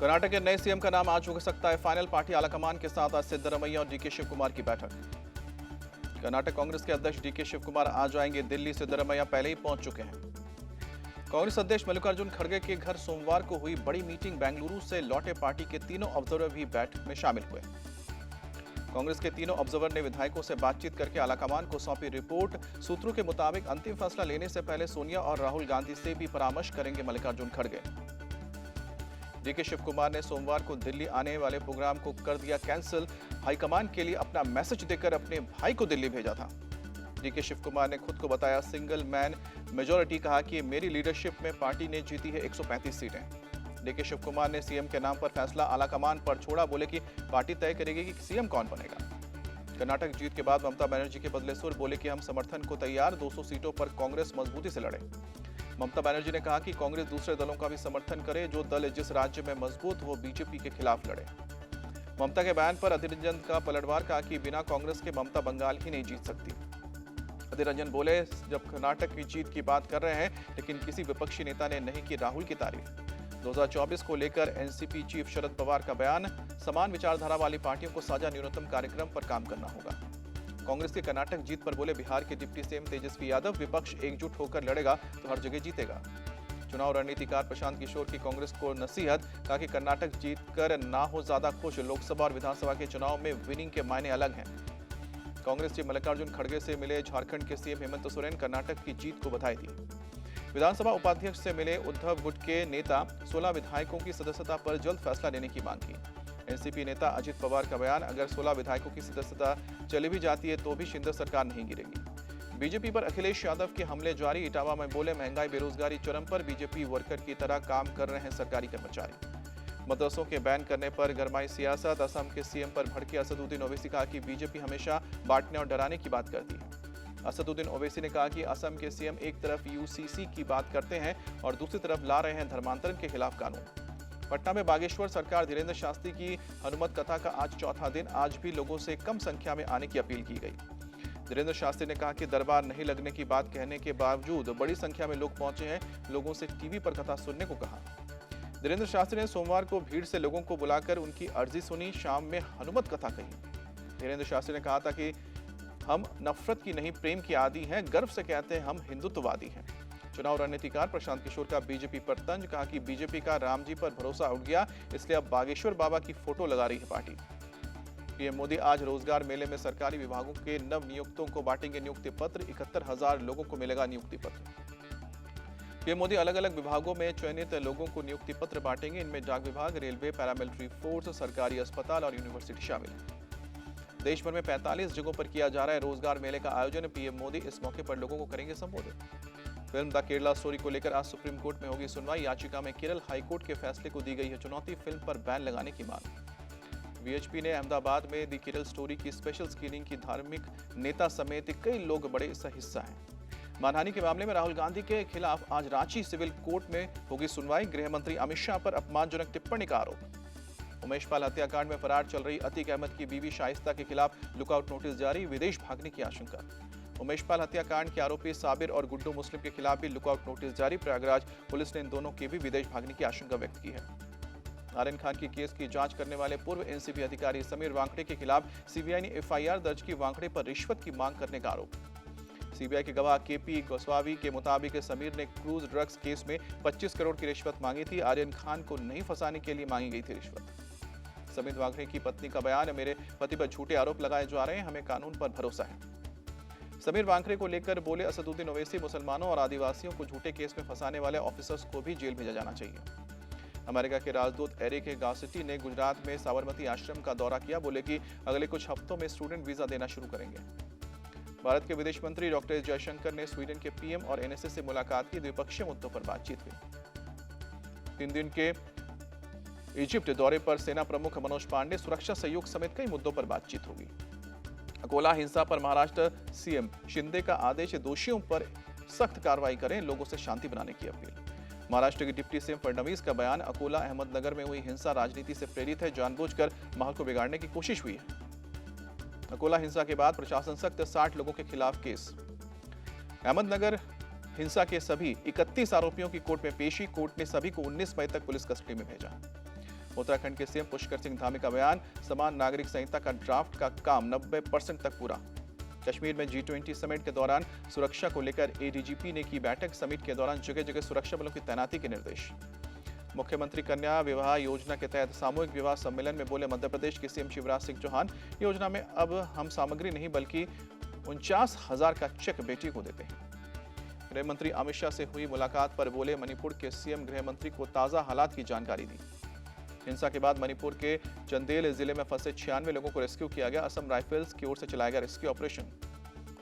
कर्नाटक के नए सीएम का नाम आज हो सकता है फाइनल। पार्टी आलाकमान के साथ आज सिद्धरमैया और डीके शिव कुमार की बैठक। कर्नाटक कांग्रेस के अध्यक्ष डीके शिव कुमार आज आएंगे दिल्ली। सिद्धरमैया पहले ही पहुंच चुके हैं। कांग्रेस अध्यक्ष मल्लिकार्जुन खड़गे के घर सोमवार को हुई बड़ी मीटिंग। बेंगलुरु से लौटे पार्टी के तीनों ऑब्जर्वर भी बैठक में शामिल हुए। कांग्रेस के तीनों ऑब्जर्वर ने विधायकों से बातचीत करके आलाकमान को सौंपी रिपोर्ट। सूत्रों के मुताबिक अंतिम फैसला लेने से पहले सोनिया और राहुल गांधी से भी परामर्श करेंगे मल्लिकार्जुन खड़गे। डीके शिव कुमार ने सोमवार को दिल्ली आने वाले प्रोग्राम को कर दिया कैंसिल। हाईकमान के लिए अपना मैसेज देकर अपने भाई को दिल्ली भेजा था। डीके शिव कुमार ने खुद को बताया सिंगल मैन मेजॉरिटी। कहा कि मेरी लीडरशिप में पार्टी ने जीती है 135 सीटें। डीके शिव कुमार ने सीएम के नाम पर फैसला आलाकमान पर छोड़ा। बोले कि पार्टी तय करेगी कि सीएम कौन बनेगा। कर्नाटक जीत के बाद ममता बनर्जी के बदले सुर। बोले कि हम समर्थन को तैयार, 200 सीटों पर कांग्रेस मजबूती से लड़े। ममता बनर्जी ने कहा कि कांग्रेस दूसरे दलों का भी समर्थन करे। जो दल जिस राज्य में मजबूत हो बीजेपी के खिलाफ लड़े। ममता के बयान पर अधीर रंजन का पलटवार। कहा कि बिना कांग्रेस के ममता बंगाल ही नहीं जीत सकती। अधीर रंजन बोले जब कर्नाटक की जीत की बात कर रहे हैं लेकिन किसी विपक्षी नेता ने नहीं की राहुल की तारीफ। 2024 को लेकर एनसीपी चीफ शरद पवार का बयान। समान विचारधारा वाली पार्टियों को साझा न्यूनतम कार्यक्रम पर काम करना होगा। कांग्रेस के कर्नाटक जीत पर बोले बिहार के डिप्टी सीएम तेजस्वी यादव विपक्ष एकजुट होकर लड़ेगा तो हर जगह जीतेगा। चुनाव रणनीतिकार प्रशांत किशोर की कांग्रेस को नसीहत। कहा कि कर्नाटक जीत कर ना हो ज्यादा खुश। लोकसभा और विधानसभा के चुनाव में विनिंग के मायने अलग हैं। कांग्रेस चीफ मल्लिकार्जुन खड़गे से मिले झारखंड के सीएम हेमंत सोरेन। कर्नाटक की जीत को बधाई दी। विधानसभा उपाध्यक्ष से मिले उद्धव गुट के नेता। 16 विधायकों की सदस्यता पर जल्द फैसला लेने की मांग की। एनसीपी नेता अजित पवार का बयान। अगर 16 विधायकों की सदस्यता चली भी जाती है तो भी शिंदे सरकार नहीं गिरेगी। बीजेपी पर अखिलेश यादव के हमले जारी। इटावा में बोले महंगाई बेरोजगारी चरम पर। बीजेपी वर्कर की तरह काम कर रहे हैं सरकारी कर्मचारी। मदरसों के बैन करने पर गरमाई सियासत। असम के सीएम पर भड़के असदुद्दीन ओवैसी। कहा कि बीजेपी हमेशा बांटने और डराने की बात करती है। असदुद्दीन ओवैसी ने कहा कि असम के सीएम एक तरफ यूसीसी की बात करते हैं और दूसरी तरफ ला रहे हैं धर्मांतरण के खिलाफ कानून। पटना में बागेश्वर सरकार धीरेन्द्र शास्त्री की हनुमत कथा का आज चौथा दिन। आज भी लोगों से कम संख्या में आने की अपील की गई। धीरेन्द्र शास्त्री ने कहा कि दरबार नहीं लगने की बात कहने के बावजूद बड़ी संख्या में लोग पहुंचे हैं। लोगों से टीवी पर कथा सुनने को कहा। धीरेन्द्र शास्त्री ने सोमवार को भीड़ से लोगों को बुलाकर उनकी अर्जी सुनी। शाम में हनुमत कथा कही। धीरेन्द्र शास्त्री ने कहा था कि हम नफरत की नहीं प्रेम की आदी हैं। गर्व से कहते हैं हम हिंदुत्ववादी हैं। चुनाव रणनीतिकार प्रशांत किशोर का बीजेपी पर तंज। कहा कि बीजेपी का राम जी पर भरोसा उठ गया इसलिए अब बागेश्वर बाबा की फोटो लगा रही है पार्टी। पीएम मोदी आज रोजगार मेले में सरकारी विभागों के नव नियुक्तों को बांटेंगे नियुक्ति पत्र। 71,000 लोगों को मिलेगा नियुक्ति पत्र। पीएम मोदी अलग अलग विभागों में चयनित लोगों को नियुक्ति पत्र बांटेंगे। इनमें डाक विभाग, रेलवे, पैरामिलिट्री फोर्स, सरकारी अस्पताल और यूनिवर्सिटी शामिल है। देश भर में 45 जगहों पर किया जा रहा है रोजगार मेले का आयोजन। पीएम मोदी इस मौके पर लोगों को करेंगे संबोधित। फिल्म द केरला स्टोरी को लेकर आज सुप्रीम कोर्ट में होगी सुनवाई। याचिका में केरल हाईकोर्ट के फैसले को दी गई है चुनौती। फिल्म पर बैन लगाने की मांग। वीएचपी ने अहमदाबाद में द केरल स्टोरी की स्पेशल स्क्रीनिंग की। धार्मिक नेता समेत कई लोग बड़े इसका हिस्सा हैं। मानहानि के मामले में राहुल गांधी के खिलाफ आज रांची सिविल कोर्ट में होगी सुनवाई। गृह मंत्री अमित शाह पर अपमानजनक टिप्पणी का आरोप। उमेश पाल हत्याकांड में फरार चल रही अतीक अहमद की बीवी शाइस्ता के खिलाफ लुकआउट नोटिस जारी। विदेश भागने की आशंका। उमेश पाल हत्याकांड के आरोपी साबिर और गुड्डू मुस्लिम के खिलाफ भी लुकआउट नोटिस जारी। प्रयागराज पुलिस ने इन दोनों के भी विदेश भागने की आशंका व्यक्त की है। आर्यन खान की केस की जांच करने वाले पूर्व एनसीबी अधिकारी समीर वांकड़े के खिलाफ सीबीआई ने एफआईआर दर्ज की। वांकड़े पर रिश्वत की मांग करने का आरोप। सीबीआई के गवाह केपी गोस्वामी के मुताबिक समीर ने क्रूज ड्रग्स केस में 25 करोड़ की रिश्वत मांगी थी। आर्यन खान को नहीं फंसाने के लिए मांगी गई थी रिश्वत। समीर वांकड़े की पत्नी का बयान। मेरे पति पर झूठे आरोप लगाए जा रहे हैं, हमें कानून पर भरोसा है। समीर वांकड़े को लेकर बोले असदुद्दीन ओवैसी मुसलमानों और आदिवासियों को झूठे केस में फंसाने वाले ऑफिसर्स को भी जेल भेजा जाना चाहिए। अमेरिका के राजदूत एरिक गासिटी ने गुजरात में साबरमती आश्रम का दौरा किया। बोले कि अगले कुछ हफ्तों में स्टूडेंट वीजा देना शुरू करेंगे। भारत के विदेश मंत्री डॉक्टर जयशंकर ने स्वीडन के पीएम और एनएसएस से मुलाकात की। द्विपक्षीय मुद्दों पर बातचीत हुई। 3 दिन के इजिप्ट दौरे पर सेना प्रमुख मनोज पांडे। सुरक्षा सहयोग समेत कई मुद्दों पर बातचीत होगी। अकोला हिंसा पर महाराष्ट्र सीएम शिंदे का आदेश। दोषियों पर सख्त कार्रवाई करें। लोगों से शांति बनाने की अपील। महाराष्ट्र के डिप्टी सीएम फडणवीस का बयान। अकोला अहमदनगर में हुई हिंसा राजनीति से प्रेरित है। जानबूझकर माहौल को बिगाड़ने की कोशिश हुई है। अकोला हिंसा के बाद प्रशासन सख्त। 60 लोगों के खिलाफ केस। अहमदनगर हिंसा के सभी 31 आरोपियों की कोर्ट में पेशी। कोर्ट ने सभी को 19 मई तक पुलिस कस्टडी में भेजा। उत्तराखंड के सीएम पुष्कर सिंह धामी का बयान, समान नागरिक संहिता का ड्राफ्ट का काम 90% तक पूरा। कश्मीर में G20 समिट के दौरान सुरक्षा को लेकर एडीजीपी ने की बैठक, समिट के दौरान जगह जगह सुरक्षा बलों की तैनाती के निर्देश। मुख्यमंत्री कन्या विवाह योजना के तहत सामूहिक विवाह सम्मेलन में बोले मध्य प्रदेश के सीएम शिवराज सिंह चौहान, योजना में अब हम सामग्री नहीं बल्कि 49,000 का चेक बेटी को देते हैं। गृह मंत्री अमित शाह से हुई मुलाकात पर बोले मणिपुर के सीएम, गृह मंत्री को ताजा हालात की जानकारी दी। हिंसा के बाद मणिपुर के चंदेल जिले में फंसे 96 लोगों को रेस्क्यू किया गया। असम राइफल्स की ओर से चलाया गया रेस्क्यू ऑपरेशन।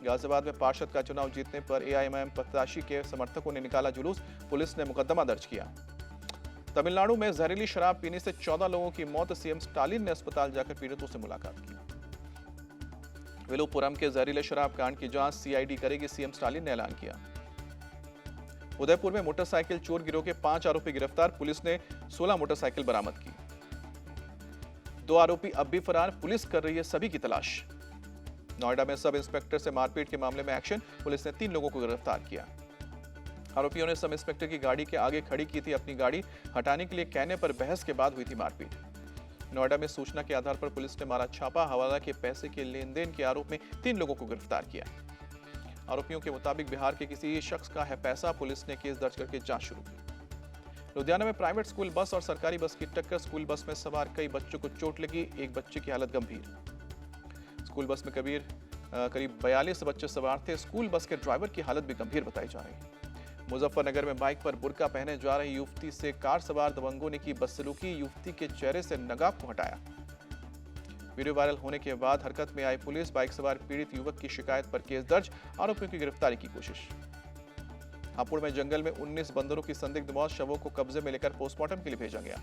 गाजियाबाद में पार्षद का चुनाव जीतने पर एआईएमआईएम प्रत्याशी के समर्थकों ने निकाला जुलूस, पुलिस ने मुकदमा दर्ज किया। तमिलनाडु में जहरीली शराब पीने से 14 लोगों की मौत, सीएम स्टालिन ने अस्पताल जाकर पीड़ितों से मुलाकात की। विलुपुरम के जहरीले शराब कांड की जांच सीआईडी करेगी, सीएम स्टालिन ने ऐलान किया। उदयपुर में मोटरसाइकिल चोर गिरोह के 5 आरोपी गिरफ्तार, पुलिस ने 16 मोटरसाइकिल बरामद की। 2 आरोपी अब भी फरार, पुलिस कर रही है सभी की तलाश। नोएडा में सब इंस्पेक्टर से मारपीट के मामले में एक्शन, पुलिस ने 3 लोगों को गिरफ्तार किया। आरोपियों ने सब इंस्पेक्टर की गाड़ी के आगे खड़ी की थी, अपनी गाड़ी हटाने के लिए कहने पर बहस के बाद हुई थी मारपीट। नोएडा में सूचना के आधार पर पुलिस ने मारा छापा, हवाला के पैसे के लेन देन के आरोप में 3 लोगों को गिरफ्तार किया। आरोपियों के मुताबिक बिहार के किसी शख्स का है पैसा, पुलिस ने केस दर्ज करके जांच शुरू की। लुधियाना में प्राइवेट स्कूल बस और सरकारी बस की टक्कर, स्कूल बस में सवार कई बच्चों को चोट लगी, एक बच्चे की हालत गंभीर। स्कूल बस में करीब 42 बच्चे सवार थे, स्कूल बस के ड्राइवर की हालत भी गंभीर बताई जा रही है। मुजफ्फरनगर में बाइक पर बुर्का पहने जा रही युवती से कार सवार दबंगों ने की बदसलूकी, युवती के चेहरे से नकाब को हटाया। वीडियो वायरल होने के बाद हरकत में आई पुलिस, बाइक सवार पीड़ित युवक की शिकायत पर केस दर्ज, आरोपियों की गिरफ्तारी की कोशिश। हापुड़ में जंगल में 19 बंदरों की संदिग्ध मौत, शवों को कब्जे में लेकर पोस्टमार्टम के लिए भेजा गया।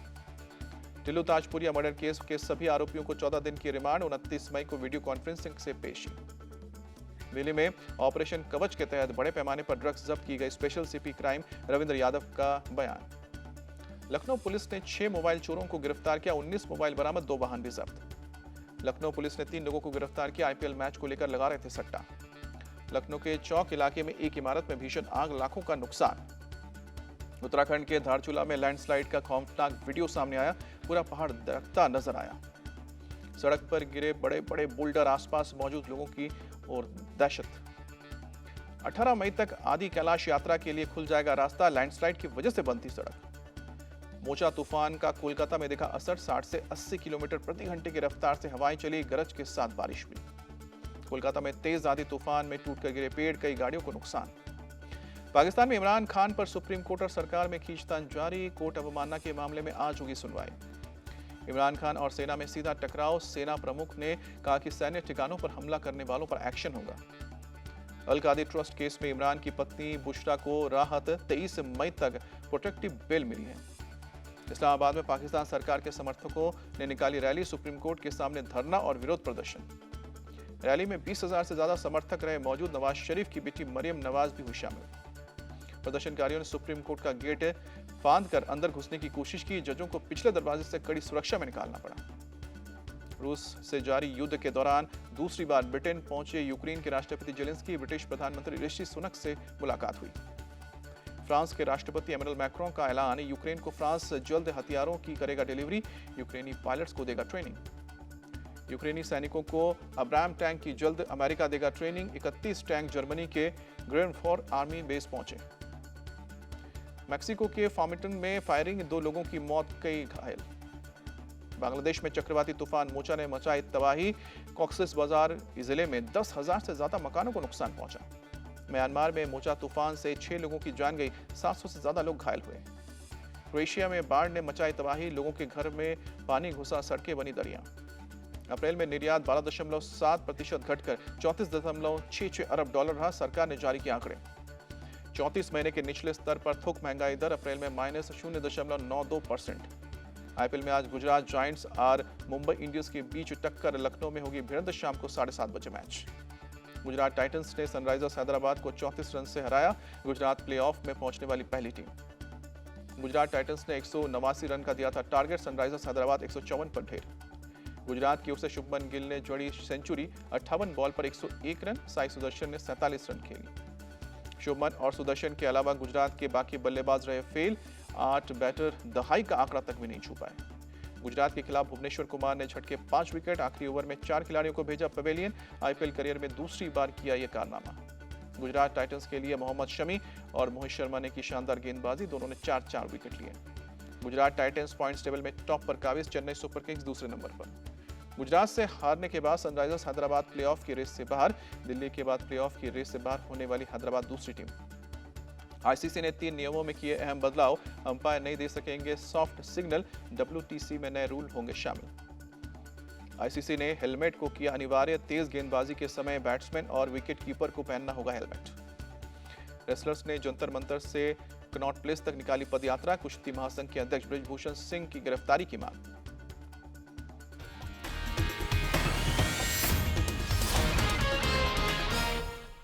टिल्लू ताजपुरिया मर्डर केस के सभी आरोपियों को 14 दिन की रिमांड, 29 मई को वीडियो कॉन्फ्रेंसिंग से पेशी। दिल्ली में ऑपरेशन कवच के तहत बड़े पैमाने पर ड्रग्स जब्त की गई, special CP crime Ravindra Yadav का बयान। लखनऊ पुलिस ने 6 मोबाइल चोरों को गिरफ्तार किया, 19 मोबाइल बरामद, 2 वाहन भी जब्त। लखनऊ पुलिस ने 3 लोगों को गिरफ्तार किया, आईपीएल मैच को लेकर लगा रहे थे सट्टा। लखनऊ के चौक इलाके में एक इमारत में भीषण आग, लाखों का नुकसान। उत्तराखंड के धारचूला में लैंडस्लाइड का खौफनाक वीडियो सामने आया, पूरा पहाड़ दरकता नजर आया। सड़क पर गिरे बड़े बड़े बोल्डर, आसपास मौजूद लोगों की और दहशत। 18 मई तक आदि कैलाश यात्रा के लिए खुल जाएगा रास्ता, लैंडस्लाइड की वजह से बंद थी सड़क। मोचा तूफान का कोलकाता में देखा असर, 60 से 80 किलोमीटर प्रति घंटे की रफ्तार से हवाएं चली, गरज के साथ बारिश हुई। कोलकाता में तेज आंधी तूफान में टूटकर गिरे पेड़, कई गाड़ियों को नुकसान। पाकिस्तान में इमरान खान पर सुप्रीम कोर्ट और सरकार में खींचतान जारी, कोर्ट अवमानना के मामले में आज होगी सुनवाई। इमरान खान और सेना में सीधा टकराव, सेना प्रमुख ने कहा कि सैन्य ठिकानों पर हमला करने वालों पर एक्शन होगा। अल कादी ट्रस्ट केस में इमरान की पत्नी बुशरा को राहत, 23 मई तक प्रोटेक्टिव बेल मिली है। इस्लामाबाद में पाकिस्तान सरकार के समर्थकों ने निकाली रैली, सुप्रीम कोर्ट के सामने धरना और विरोध प्रदर्शन। रैली में 20,000 से ज्यादा समर्थक रहे मौजूद, नवाज शरीफ की बेटी मरियम नवाज भी हुई शामिल। प्रदर्शनकारियों ने सुप्रीम कोर्ट का गेट फांद कर अंदर घुसने की कोशिश की, जजों को पिछले दरवाजे से कड़ी सुरक्षा में निकालना पड़ा। रूस से जारी युद्ध के दौरान दूसरी बार ब्रिटेन पहुंचे यूक्रेन के राष्ट्रपति जेलेंस्की, ब्रिटिश प्रधानमंत्री ऋषि सुनक से मुलाकात हुई। फ्रांस के राष्ट्रपति एमेनुएल मैक्रों का ऐलान, यूक्रेन को फ्रांस जल्द हथियारों की करेगा डिलीवरी, यूक्रेनी पायलट्स को देगा ट्रेनिंग। यूक्रेनी सैनिकों को अब्राम टैंक की जल्द अमेरिका देगा ट्रेनिंग, 31 टैंक जर्मनी के ग्रेनफोर आर्मी बेस पहुंचे। मैक्सिको के फॉर्मिटन में फायरिंग, 2 लोगों की मौत, कई घायल। बांग्लादेश में चक्रवाती तूफान मोचा ने मचाई तबाही, कॉक्सेस बाजार जिले में 10,000 से ज्यादा मकानों को नुकसान पहुंचा। म्यांमार में मोचा तूफान से 6 लोगों की जान गई, 700 से ज्यादा लोग घायल हुए। क्रोएशिया में बाढ़ ने मचाई तबाही, लोगों के घर में पानी घुसा, सड़कें बनी दरिया। अप्रैल में निर्यात 12.7% घटकर 34.66 अरब डॉलर रहा, सरकार ने जारी किए आंकड़े। 34 महीने के निचले स्तर पर थोक महंगाई दर, अप्रैल में -0.92%। आईपीएल में आज गुजरात जायंट्स और मुंबई इंडियंस के बीच टक्कर, लखनऊ में होगी भिड़ंत, शाम को 7:30 बजे मैच। गुजरात टाइटंस ने सनराइजर्स हैदराबाद को 34 रन से हराया, गुजरात प्लेऑफ में पहुंचने वाली पहली टीम। गुजरात टाइटंस ने 189 रन का दिया था टारगेट, सनराइजर्स हैदराबाद 154 पर ढेर। गुजरात की ओर से शुभमन गिल ने जोड़ी सेंचुरी, 58 बॉल पर 101 रन, साई सुदर्शन ने 47 रन खेली। शुभमन और सुदर्शन के अलावा गुजरात के बाकी बल्लेबाज रहे फेल, 8 बैटर दहाई का आंकड़ा तक भी नहीं छू पाए। गुजरात के खिलाफ भुवनेश्वर कुमार ने झटके 5 विकेट, आखिरी ओवर में 4 खिलाड़ियों को भेजा पवेलियन। आईपीएल करियर में दूसरी बार किया यह कारनामा। गुजरात टाइटंस के लिए मोहम्मद शमी और मोहित शर्मा ने की शानदार गेंदबाजी, दोनों ने 4-4 विकेट लिए। गुजरात टाइटंस पॉइंट्स टेबल में टॉप पर काबिज, चेन्नई सुपर किंग्स दूसरे नंबर पर। गुजरात से हारने के बाद सनराइजर्स हैदराबाद प्लेऑफ की रेस से बाहर, दिल्ली के बाद प्लेऑफ की रेस से बाहर होने वाली हैदराबाद दूसरी टीम। आईसीसी ने 3 नियमों में किए अहम बदलाव, अंपायर नहीं दे सकेंगे सॉफ्ट सिग्नल, WTC में नए रूल होंगे शामिल। आईसीसी ने हेलमेट को किया अनिवार्य, तेज गेंदबाजी के समय बैट्समैन और विकेट कीपर को पहनना होगा हेलमेट। रेसलर्स ने जंतर मंतर से कनॉट प्लेस तक निकाली पदयात्रा, कुश्ती महासंघ के अध्यक्ष बृजभूषण सिंह की गिरफ्तारी की मांग।